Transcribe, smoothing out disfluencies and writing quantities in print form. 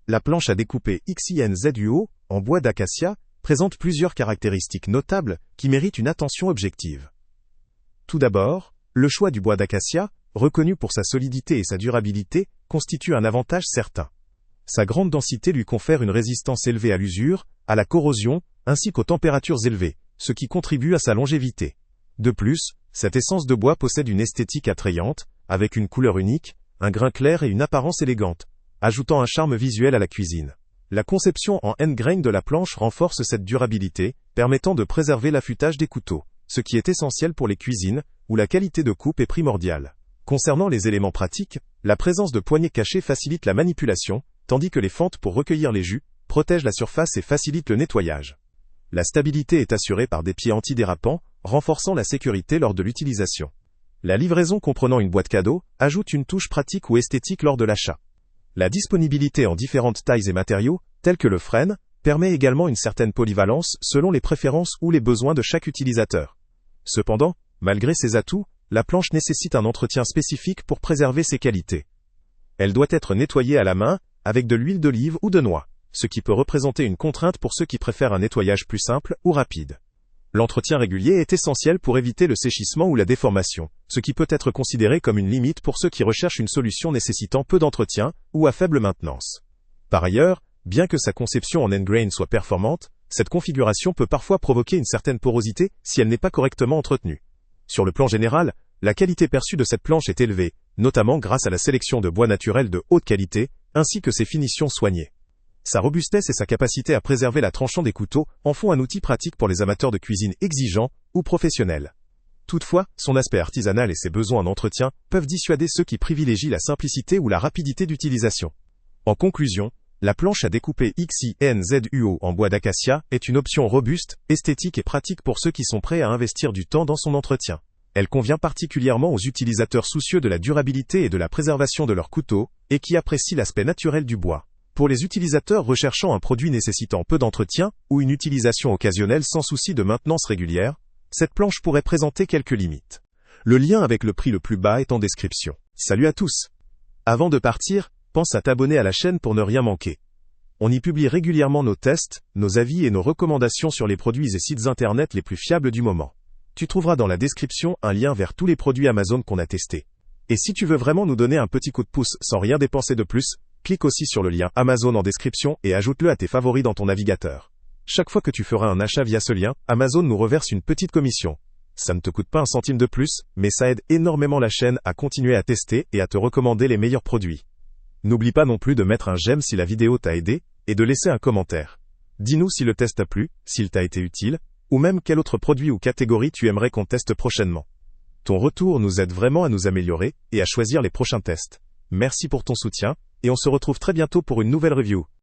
La planche à découper XINZUO, en bois d'acacia, présente plusieurs caractéristiques notables qui méritent une attention objective. Tout d'abord, le choix du bois d'acacia, reconnu pour sa solidité et sa durabilité, constitue un avantage certain. Sa grande densité lui confère une résistance élevée à l'usure, à la corrosion, ainsi qu'aux températures élevées, ce qui contribue à sa longévité. De plus, cette essence de bois possède une esthétique attrayante, avec une couleur unique, un grain clair et une apparence élégante, ajoutant un charme visuel à la cuisine. La conception en end-grain de la planche renforce cette durabilité, permettant de préserver l'affûtage des couteaux, ce qui est essentiel pour les cuisines, où la qualité de coupe est primordiale. Concernant les éléments pratiques, la présence de poignées cachées facilite la manipulation, tandis que les fentes pour recueillir les jus protègent la surface et facilitent le nettoyage. La stabilité est assurée par des pieds antidérapants, renforçant la sécurité lors de l'utilisation. La livraison comprenant une boîte cadeau ajoute une touche pratique ou esthétique lors de l'achat. La disponibilité en différentes tailles et matériaux, tels que le frêne, permet également une certaine polyvalence selon les préférences ou les besoins de chaque utilisateur. Cependant, malgré ces atouts, la planche nécessite un entretien spécifique pour préserver ses qualités. Elle doit être nettoyée à la main, avec de l'huile d'olive ou de noix, ce qui peut représenter une contrainte pour ceux qui préfèrent un nettoyage plus simple ou rapide. L'entretien régulier est essentiel pour éviter le séchissement ou la déformation, ce qui peut être considéré comme une limite pour ceux qui recherchent une solution nécessitant peu d'entretien ou à faible maintenance. Par ailleurs, bien que sa conception en end-grain soit performante, cette configuration peut parfois provoquer une certaine porosité si elle n'est pas correctement entretenue. Sur le plan général, la qualité perçue de cette planche est élevée, notamment grâce à la sélection de bois naturel de haute qualité, ainsi que ses finitions soignées. Sa robustesse et sa capacité à préserver la tranchant des couteaux en font un outil pratique pour les amateurs de cuisine exigeants ou professionnels. Toutefois, son aspect artisanal et ses besoins en entretien peuvent dissuader ceux qui privilégient la simplicité ou la rapidité d'utilisation. En conclusion, la planche à découper XINZUO en bois d'acacia est une option robuste, esthétique et pratique pour ceux qui sont prêts à investir du temps dans son entretien. Elle convient particulièrement aux utilisateurs soucieux de la durabilité et de la préservation de leurs couteaux, et qui apprécient l'aspect naturel du bois. Pour les utilisateurs recherchant un produit nécessitant peu d'entretien, ou une utilisation occasionnelle sans souci de maintenance régulière, cette planche pourrait présenter quelques limites. Le lien avec le prix le plus bas est en description. Salut à tous! Avant de partir, pense à t'abonner à la chaîne pour ne rien manquer. On y publie régulièrement nos tests, nos avis et nos recommandations sur les produits et sites internet les plus fiables du moment. Tu trouveras dans la description un lien vers tous les produits Amazon qu'on a testés. Et si tu veux vraiment nous donner un petit coup de pouce sans rien dépenser de plus, clique aussi sur le lien Amazon en description et ajoute-le à tes favoris dans ton navigateur. Chaque fois que tu feras un achat via ce lien, Amazon nous reverse une petite commission. Ça ne te coûte pas un centime de plus, mais ça aide énormément la chaîne à continuer à tester et à te recommander les meilleurs produits. N'oublie pas non plus de mettre un j'aime si la vidéo t'a aidé, et de laisser un commentaire. Dis-nous si le test t'a plu, s'il t'a été utile, ou même quel autre produit ou catégorie tu aimerais qu'on teste prochainement. Ton retour nous aide vraiment à nous améliorer et à choisir les prochains tests. Merci pour ton soutien, et on se retrouve très bientôt pour une nouvelle review.